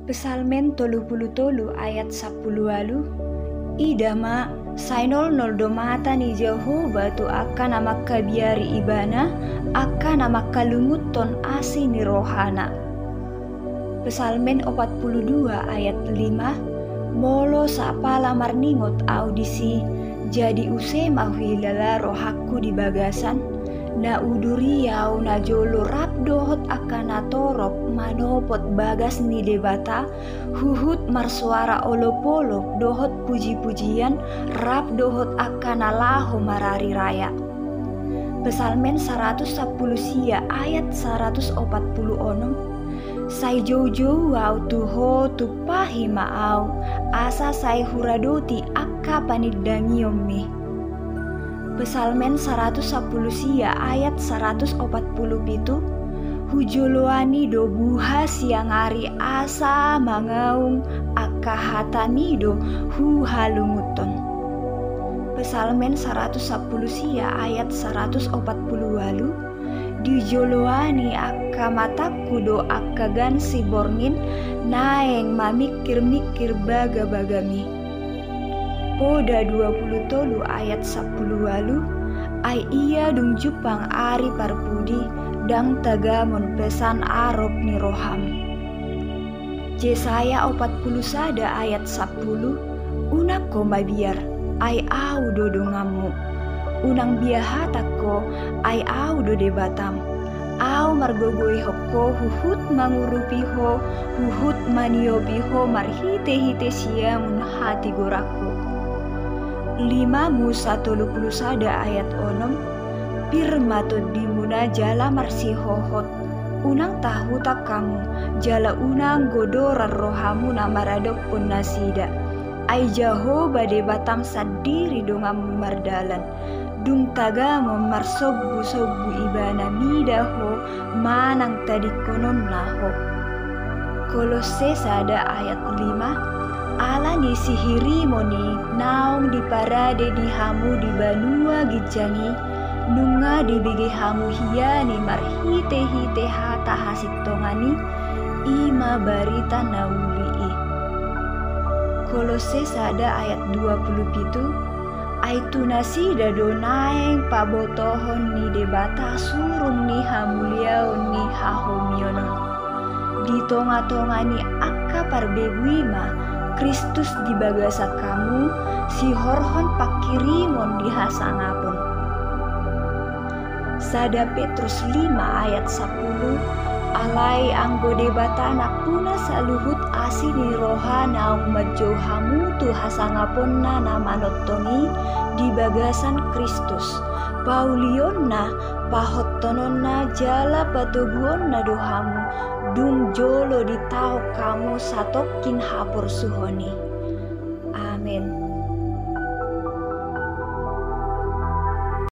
Pesalmen 33 ayat 10 idama sainol nol domata ni Jehova tu akan nama kabiari ibana akan nama kalunguton asi ni rohana. Pesalmen 42 ayat 5 molo sapala marningot audisi jadi use mahilala rohaku di bagasan na uduriau na jolo rap dohot akan atorop manopot bagas ni debata huhut marsuara olopolop dohot puji-pujian rap dohot akan alaho marari raya. Pesalmen 110 sia ayat 140 onom sai jojo au tuho tupahi maau asa sai huradoti akka panidangiomi. Pesalmen 110 sia ayat 147 hujoloani do buha siang ari asa mangaung akka hatanido hu halunguton. Pesalmen 110 sia ayat 148 dijoloani akka mataku do akka gansi borngin naeng mamikir-mikir baga-bagami. Poda 20 tolu ayat 10 ai ia dung jupang ari parpudi dang tagamon pesan arop ni roham. Yesaya 40 sada ayat 10 unak ko mabiar ai au do dongamu unang biahatako ai au do debatam au margogoi hoko huhut mangurupi ho huhut maniobi ho marhite-hite siamun hati goraku. 5 Musa 30 sada ayat onom pirmato dimuna jala marsihohot unang tahu tak kamu jala unang godoran rohamu namaradok pun nasida ai Jehova debatam sadiri dongamu mardalan dung taga memarsobu-sobu ibana midaho manang tadi konon laho. Kolose sada ayat 5 ala ni sihiri moni naung di parade di hamu di banua gijangi nunga di bigi hamu hiani marhite-hite hata hasitongani ima barita naulii. Kolose sada ayat 27 aitu nasi dado naeng pabotohon ni debata surung ni hamuliaon ni hahomionon di tonga-tongani akka parbebuima Kristus di bagasa kamu si horhon pakirimon di hasangapon. Sada Petrus 5 ayat 10 alai anggo debatana puna saluhut asini roha naung majohamu tu hasangaponna namanotoni di bagasan Kristus paulionna pahottononna jala patobuonna dohamu dung jolo di tau kamu satokin hapor suhoni. Amin.